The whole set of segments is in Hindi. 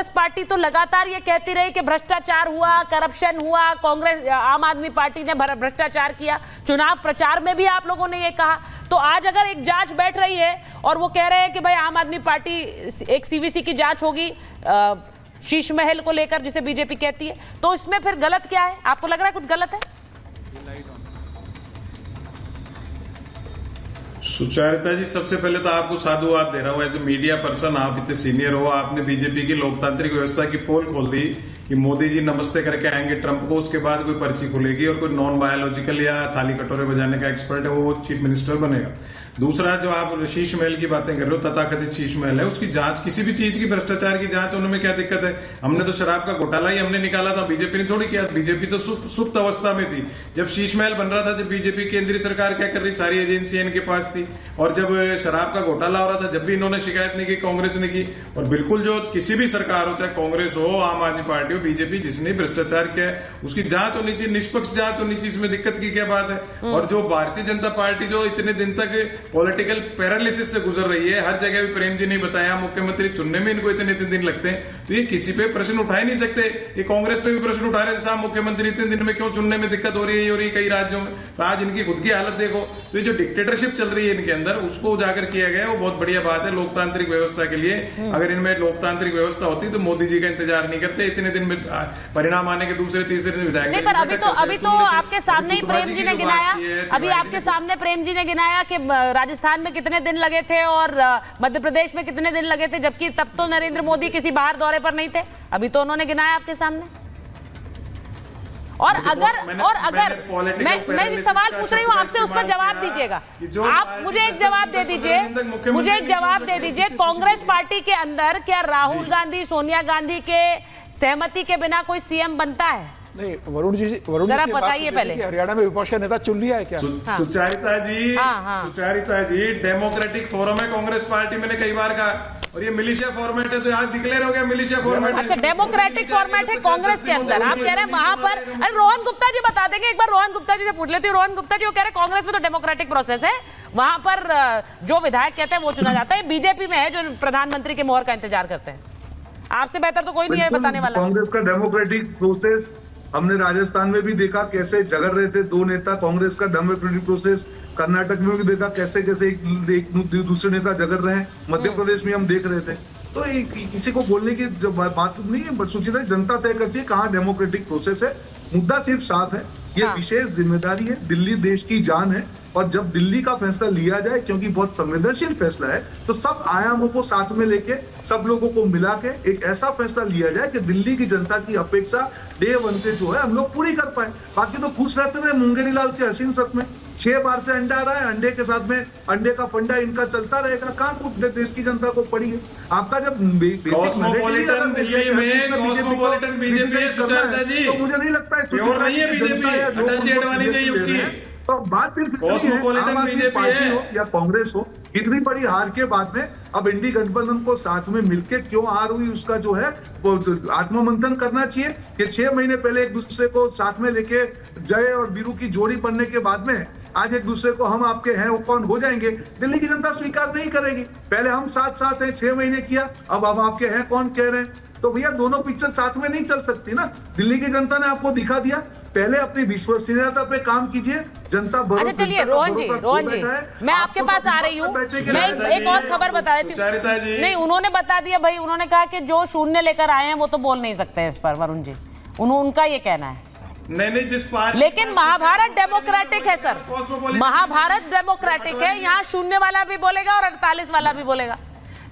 कांग्रेस पार्टी तो लगातार ये कहती रही कि भ्रष्टाचार हुआ, करप्शन हुआ, कांग्रेस आम आदमी पार्टी ने भ्रष्टाचार किया। चुनाव प्रचार में भी आप लोगों ने ये कहा। तो आज अगर एक जांच बैठ रही है और वो कह रहे हैं कि भाई आम आदमी पार्टी, एक सीवीसी की जांच होगी शीश महल को लेकर जिसे बीजेपी कहती है, तो इसमें फिर गलत क्या है? आपको लग रहा है कुछ गलत है? सुचारिता जी, सबसे पहले तो आपको साधुवाद दे रहा हूँ। एज ए मीडिया पर्सन आप इतने सीनियर हो, आपने बीजेपी की लोकतांत्रिक व्यवस्था की पोल खोल दी कि मोदी जी नमस्ते करके आएंगे ट्रंप को, उसके बाद कोई पर्ची खुलेगी और कोई नॉन बायोलॉजिकल या थाली कटोरे बजाने का एक्सपर्ट है वो चीफ मिनिस्टर बनेगा। दूसरा, जो आप शीश महल की बातें कर रहे हो, तथाकथित शीश महल है, उसकी जांच, किसी भी चीज की भ्रष्टाचार की जांच होने में क्या दिक्कत है? हमने तो शराब का घोटाला ही हमने निकाला था, बीजेपी ने थोड़ी किया। बीजेपी तो सुप्त अवस्था में थी जब शीश महल बन रहा था। जब बीजेपी केंद्रीय सरकार क्या कर रही, सारी एजेंसियां इनके पास थी, और जब शराब का घोटाला हो रहा था जब भी इन्होंने शिकायत नहीं की, कांग्रेस ने की। और बिल्कुल जो किसी भी सरकार हो, चाहे कांग्रेस हो, आम आदमी पार्टी हो, बीजेपी, जिसने भ्रष्टाचार किया है उसकी जांच होनी चाहिए, निष्पक्ष जांच होनी चाहिए। इसमें दिक्कत की क्या बात है? और जो भारतीय जनता पार्टी जो इतने दिन तक पॉलिटिकल पैरालिसिस से गुजर रही है, हर जगह भी प्रेम जी ने बताया मुख्यमंत्री चुनने में इनको इतने दिन लगते हैं, तो ये किसी पे प्रश्न उठा ही नहीं सकते। ये कांग्रेस पे भी प्रश्न उठा रहे थे, साहब मुख्यमंत्री इतने दिन में क्यों चुनने में दिक्कत हो रही है कई राज्यों में। तो आज इनकी खुद की हालत देखो। तो ये जो डिक्टेटरशिप चल रही है इनके अंदर, उसको उजागर किया गया, वो बहुत बढ़िया बात है लोकतांत्रिक व्यवस्था के लिए। अगर इनमें लोकतांत्रिक व्यवस्था होती तो मोदी जी का इंतजार नहीं करते, इतने दिन में परिणाम आने के दूसरे तीसरे दिन विधायक। नहीं, पर अभी तो आपके सामने ही प्रेम जी ने गिनाया, अभी आपके सामने प्रेम जी ने गिनाया कि राजस्थान में कितने दिन लगे थे और मध्य प्रदेश में कितने दिन लगे थे, जबकि तब तो नरेंद्र मोदी किसी बाहर दौरे पर नहीं थे। अभी तो उन्होंने गिनाया आपके सामने। और अगर मैं जिस सवाल पूछ रही हूँ आपसे, उस पर जवाब दीजिएगा। आप मुझे एक जवाब दे दीजिए, कांग्रेस पार्टी के अंदर क्या राहुल गांधी, सोनिया गांधी के सहमति के बिना कोई सीएम बनता है? नहीं, वरुण जी जरा बताइए पहले, हरियाणा में विपक्ष का नेता चुन लिया है क्या? सुचारिता जी, डेमोक्रेटिक फोरम है कांग्रेस पार्टी, मैंने कई बार कहा। और ये मिलिशिया फॉर्मेट है, तो आज डिक्लेयर हो गया मिलिशिया फॉर्मेट। अच्छा, डेमोक्रेटिक फॉर्मेट है कांग्रेस के अंदर, आप कह रहे हैं वहां पर। अरे रोहन गुप्ता जी बता देंगे, एक बार रोहन गुप्ता जी से पूछ लेती हूँ। रोहन गुप्ता जी वो कह रहे हैं कांग्रेस में तो डेमोक्रेटिक प्रोसेस है, वहां पर जो विधायक कहते हैं वो चुना जाता है। बीजेपी में है जो प्रधानमंत्री के मोहर का इंतजार करते हैं। आपसे बेहतर तो कोई नहीं है बताने वाला। कांग्रेस का डेमोक्रेटिक प्रोसेस हमने राजस्थान में भी देखा कैसे झगड़ रहे थे दो नेता। कांग्रेस का डेमोक्रेटिक प्रोसेस कर्नाटक में भी देखा कैसे एक दूसरे नेता झगड़ रहे हैं। मध्य प्रदेश में हम देख रहे थे। तो किसी को बोलने की बात नहीं है, सुचिता जनता तय करती है कहाँ डेमोक्रेटिक प्रोसेस है। मुद्दा सिर्फ साफ है, ये विशेष जिम्मेदारी है, दिल्ली देश की जान है, और जब दिल्ली का फैसला लिया जाए, क्योंकि बहुत संवेदनशील फैसला है, तो सब आयामों को साथ में लेके, सब लोगों को मिला के एक ऐसा फैसला लिया जाए कि दिल्ली की जनता की अपेक्षा डे वन से जो है हम लोग पूरी कर पाए। बाकी तो खुश रहते रहे मुंगेरी लाल के हसीन सत में। 6 बार से अंडा आ रहा है, अंडे के साथ में अंडे का फंडा इनका चलता रहेगा। कहाँ कुछ देश की जनता को पड़ी है? आपका जब बेसिक तो मुझे नहीं लगता है तो बात सिर्फ आम आदमी पार्टी हो या कांग्रेस हो, इतनी बड़ी हार के बाद में अब इंडी गठबंधन को साथ में मिलके क्यों हार हुई उसका जो है वो आत्ममंथन करना चाहिए। कि 6 महीने पहले एक दूसरे को साथ में लेके जय और वीरू की जोड़ी बनने के बाद में आज एक दूसरे को हम आपके हैं वो कौन हो जाएंगे, दिल्ली की जनता स्वीकार नहीं करेगी। पहले हम साथ हैं, 6 महीने किया, अब हम आपके हैं कौन कह रहे हैं। तो भैया दोनों पिक्चर साथ में नहीं चल सकती ना। दिल्ली की जनता ने आपको दिखा दिया, पहले अपनी विश्वसनीयता पे काम कीजिए। जनता भरोसा। चलिए रोहन जी, मैं आपके पास आ रही हूँ। मैं एक और खबर बता देती हूँ। नहीं, उन्होंने बता दिया भाई, उन्होंने कहा कि जो शून्य लेकर आए हैं वो तो बोल नहीं सकते इस पर। वरुण जी, उनका ये कहना है। नहीं, जिस पार्टी, लेकिन महाभारत डेमोक्रेटिक है सर, महाभारत डेमोक्रेटिक है। यहाँ शून्य वाला भी बोलेगा और 48 वाला भी बोलेगा,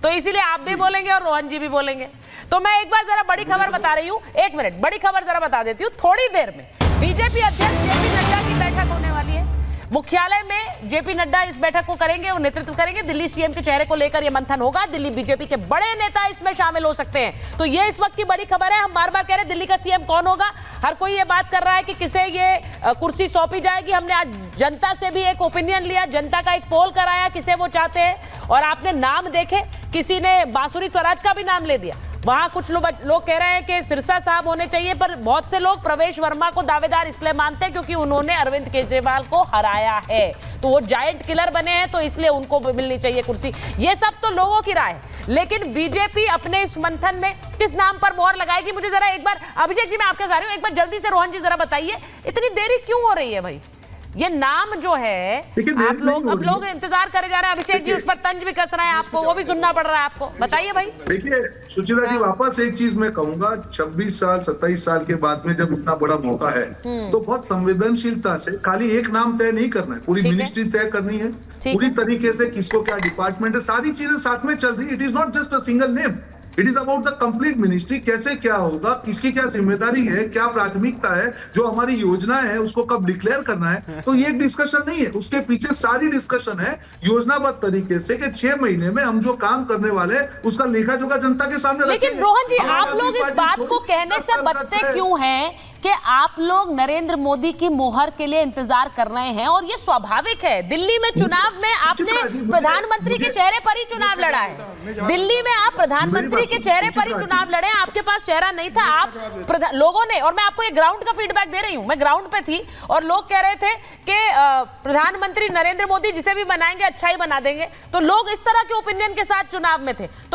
तो इसीलिए आप भी बोलेंगे और रोहन जी भी बोलेंगे। तो मैं एक बार जरा बड़ी खबर बता रही हूँ, 1 मिनट, बड़ी खबर जरा बता देती हूँ। थोड़ी देर में बीजेपी अध्यक्ष जेपी नड्डा की बैठक होने वाली है मुख्यालय में। जेपी नड्डा इस बैठक को करेंगे, वो नेतृत्व करेंगे। दिल्ली सीएम के चेहरे को लेकर यह मंथन होगा। दिल्ली बीजेपी के बड़े नेता इसमें शामिल हो सकते हैं। तो ये इस वक्त की बड़ी खबर है। हम बार बार कह रहे हैं दिल्ली का सीएम कौन होगा, हर कोई ये बात कर रहा है कि किसे ये कुर्सी सौंपी जाएगी। हमने आज जनता से भी एक ओपिनियन लिया, जनता का एक पोल कराया किसे वो चाहते हैं, और आपने नाम देखे, किसी ने बांसुरी स्वराज का भी नाम ले दिया। वहां कुछ लोग कह रहे हैं कि सिरसा साहब होने चाहिए, पर बहुत से लोग प्रवेश वर्मा को दावेदार इसलिए मानते हैं क्योंकि उन्होंने अरविंद केजरीवाल को हराया है, तो वो जायंट किलर बने हैं, तो इसलिए उनको मिलनी चाहिए कुर्सी। ये सब तो लोगों की राय है, लेकिन बीजेपी अपने इस मंथन में किस नाम पर मोहर लगाएगी? मुझे जरा एक बार, अभिषेक जी मैं आपके साथ आ रही हूं, एक बार जल्दी से रोहन जी जरा बताइए, इतनी देरी क्यों हो रही है भाई? ये नाम जो है आप लोग, अब लोग इंतजार करे जा रहे हैं, अभिषेक जी उस पर तंज भी कस रहे हैं, आपको वो भी सुनना पड़ रहा है आपको, बताइए भाई। देखिए सुचिता जी, वापस एक चीज मैं कहूंगा, 26 साल 27 साल के बाद में जब इतना बड़ा मौका है तो बहुत संवेदनशीलता से खाली एक नाम तय नहीं करना है, पूरी मिनिस्ट्री तय करनी है, पूरी तरीके से किसको क्या डिपार्टमेंट है, सारी चीजें साथ में चल रही है। It is not just a single name, it is about the complete ministry. कैसे क्या होगा, किसकी क्या जिम्मेदारी है, क्या प्राथमिकता है, जो हमारी योजना है उसको कब डिक्लेयर करना है, तो ये डिस्कशन नहीं है, उसके पीछे सारी डिस्कशन है योजनाबद्ध तरीके से कि 6 महीने में हम जो काम करने वाले हैं उसका लेखा जोखा जनता के सामने लेकिन रखेंगे। रोहन जी, आप लोग इस बात को कहने से बचते क्यों हैं कि आप लोग नरेंद्र मोदी की मोहर के लिए इंतजार कर रहे हैं? और ये स्वाभाविक है, दिल्ली में चुनाव में आपने प्रधानमंत्री के चेहरे पर ही चुनाव लड़ा है, दिल्ली में आप प्रधानमंत्री के चेहरे पर ही चुनाव लड़े, आपके पास चेहरा नहीं था, आप लोगों ने, और मैं आपको ये ग्राउंड का फीडबैक दे रही हूं, मैं ग्राउंड पे थी और लोग कह रहे थे कि प्रधानमंत्री नरेंद्र मोदी जिसे भी बनाएंगे अच्छा ही बना देंगे, तो लोग इस तरह के ओपिनियन के साथ चुनाव में थे। तो